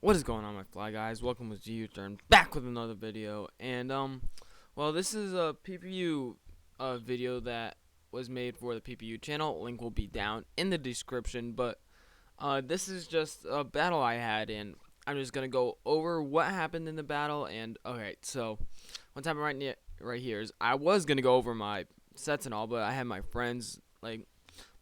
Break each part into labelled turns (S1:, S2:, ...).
S1: What is going on, my fly guys? Welcome to U-Turn, back with another video. And well, this is a PPU video that was made for the PPU channel. Link will be down in the description. But this is just a battle I had, and I'm just gonna go over what happened in the battle. And okay, so what's happened right here is I was gonna go over my sets and all, but I had my friends, like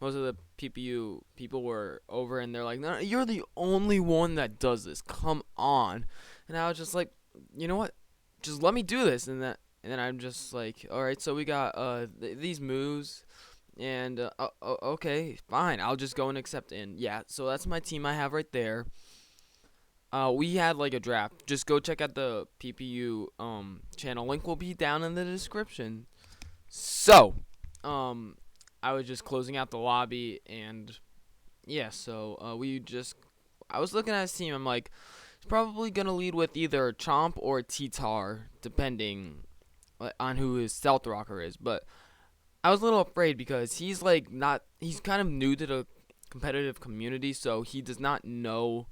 S1: most of the PPU people, were over, and they're like, "No, you're the only one that does this. Come on!" And I was just like, "You know what? Just let me do this." And then I'm just like, "All right, so we got these moves, and okay, fine. I'll just go and accept." And yeah, so that's my team I have right there. We had like a draft. Just go check out the PPU channel. Link will be down in the description. So, I was just closing out the lobby, and yeah, so I was looking at his team. I'm like, he's probably gonna lead with either Chomp or T-Tar, depending on who his stealth rocker is. But I was a little afraid because he's kind of new to the competitive community, so he does not know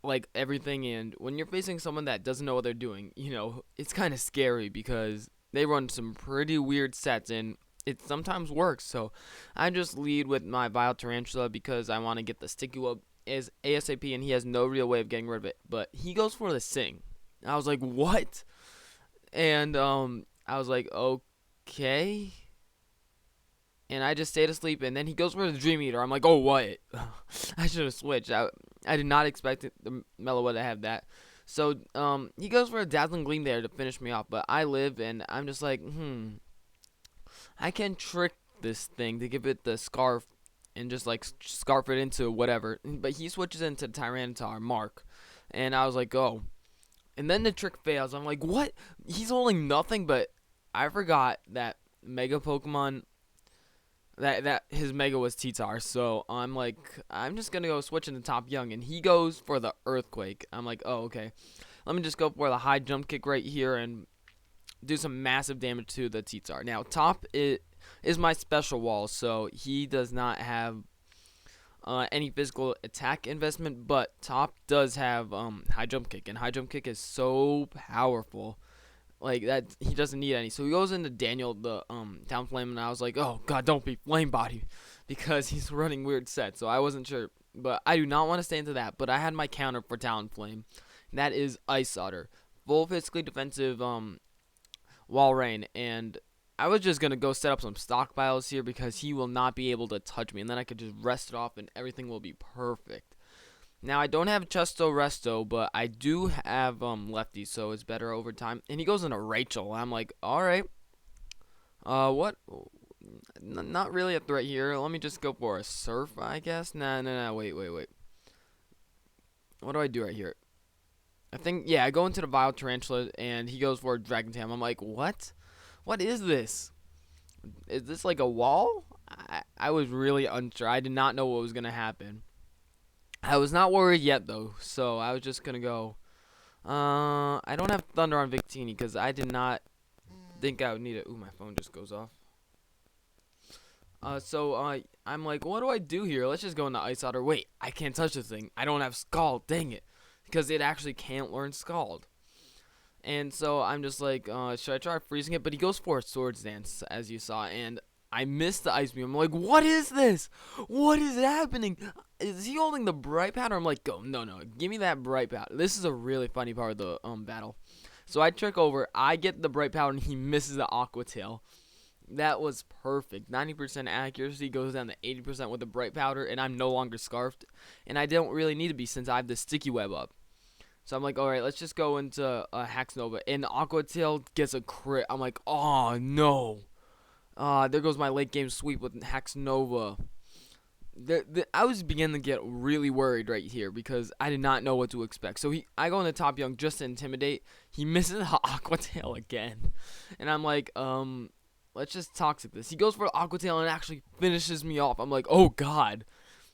S1: like everything. And when you're facing someone that doesn't know what they're doing, it's kind of scary because they run some pretty weird sets, and it sometimes works. So I just lead with my Vile Tarantula because I want to get the Sticky Web as ASAP, and he has no real way of getting rid of it. But he goes for the Sing. I was like, what? And I was like, okay. And I just stayed asleep, and then he goes for the Dream Eater. I'm like, oh, what? I should have switched. I did not expect the Meloa to have that. So he goes for a Dazzling Gleam there to finish me off, but I live, and I'm just like, I can trick this thing to give it the scarf and just like scarf it into whatever. But he switches into Tyranitar Mark, and I was like, oh. And then the trick fails. I'm like, what? He's holding nothing, but I forgot that Mega Pokemon, that his Mega was T-Tar. So I'm like, I'm just gonna go switch into Top Young, and he goes for the Earthquake. I'm like, oh, okay. Let me just go for the high jump kick right here and do some massive damage to the T-Tar. Now, Top is my special wall, so he does not have any physical attack investment, but Top does have high jump kick, and high jump kick is so powerful. Like that, he doesn't need any. So he goes into Daniel, the Town Flame, and I was like, oh god, don't be Flame Body, because he's running weird sets. So I wasn't sure, but I do not want to stay into that. But I had my counter for Talon Flame, and that is Ice Otter, full physically defensive Wall Rain, and I was just going to go set up some stockpiles here because he will not be able to touch me, and then I could just rest it off and everything will be perfect. Now, I don't have Chesto Resto, but I do have Lefty, so it's better over time. And he goes into Rachel. I'm like, alright. What? Not really a threat here. Let me just go for a Surf, I guess. Nah, wait. What do I do right here? I think, yeah, I go into the Vile Tarantula, and he goes for a Dragon Tail. I'm like, what? What is this? Is this like a wall? I was really unsure. I did not know what was going to happen. I was not worried yet, though, so I was just going to go. I don't have Thunder on Victini because I did not think I would need it. Ooh, my phone just goes off. I'm like, what do I do here? Let's just go into Ice Otter. Wait, I can't touch the thing. I don't have Scald. Dang it. Because it actually can't learn Scald. And so I'm just like, should I try freezing it? But he goes for a Swords Dance, as you saw, and I missed the Ice Beam. I'm like, what is this? What is happening? Is he holding the Bright Powder? I'm like, go, no, give me that Bright Powder. This is a really funny part of the battle. So I trick over, I get the Bright Powder, and he misses the Aqua Tail. That was perfect. 90% accuracy goes down to 80% with the Bright Powder, and I'm no longer scarfed. And I don't really need to be since I have the Sticky Web up. So I'm like, alright, let's just go into Hax Nova. And Aqua Tail gets a crit. I'm like, oh no. There goes my late game sweep with Hax Nova. I was beginning to get really worried right here because I did not know what to expect. So I go into Top Young just to intimidate. He misses the Aqua Tail again. And I'm like, let's just Toxic this. He goes for the Aqua Tail and actually finishes me off. I'm like, oh god.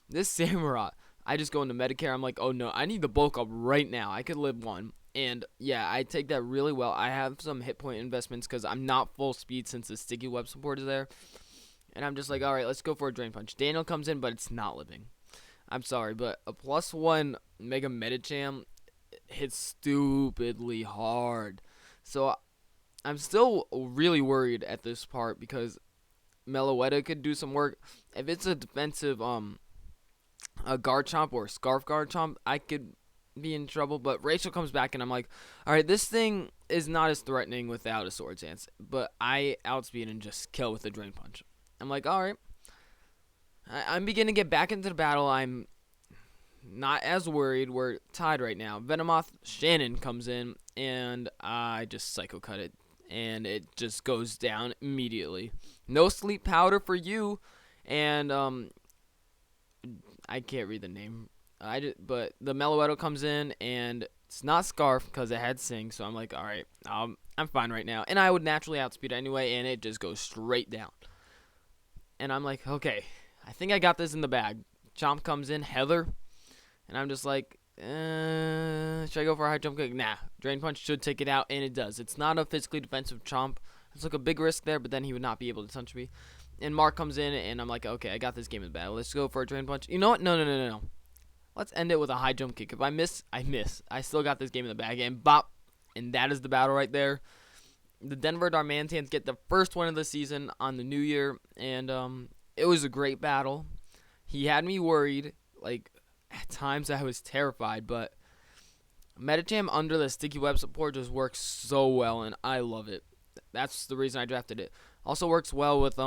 S1: This Samurott. I just go into Medicare. I'm like, oh no, I need the bulk up right now. I could live one. And yeah, I take that really well. I have some hit point investments because I'm not full speed since the Sticky Web support is there. And I'm just like, alright, let's go for a Drain Punch. Daniel comes in, but it's not living. I'm sorry, but a +1 Mega Medicham hits stupidly hard. So I'm still really worried at this part because Meloetta could do some work. If it's a defensive a Garchomp or Scarf Garchomp, I could be in trouble. But Rachel comes back and I'm like, alright, this thing is not as threatening without a Swords Dance. But I outspeed and just kill with a Drain Punch. I'm like, alright. I'm beginning to get back into the battle. I'm not as worried. We're tied right now. Venomoth Shannon comes in and I just Psycho Cut it. And it just goes down immediately. No sleep powder for you. And I can't read the name. But the Meloetta comes in and it's not Scarf because it had Sing. So I'm like, all right, I'm fine right now. And I would naturally outspeed anyway, and it just goes straight down. And I'm like, okay, I think I got this in the bag. Chomp comes in, Heather, and I'm just like, should I go for a high jump kick? Nah, Drain Punch should take it out, and it does. It's not a physically defensive Chomp. It's like a big risk there, but then he would not be able to touch me. And Mark comes in, and I'm like, okay, I got this game in the bag. Let's go for a Drain Punch. You know what? No. Let's end it with a high jump kick. If I miss, I miss. I still got this game in the bag, and bop, and that is the battle right there. The Denver Darmanitans get the first one of the season on the new year, and it was a great battle. He had me worried. Like, at times I was terrified, but Medicham under the sticky web support just works so well, and I love it. That's the reason I drafted it. Also works well with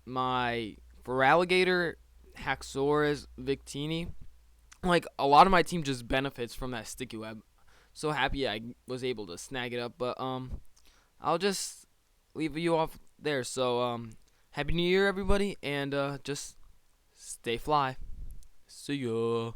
S1: my Feraligatr, Haxorus, Victini. Like, a lot of my team just benefits from that sticky web. So happy I was able to snag it up, but I'll just leave you off there. So Happy New Year, everybody, and just stay fly. See ya.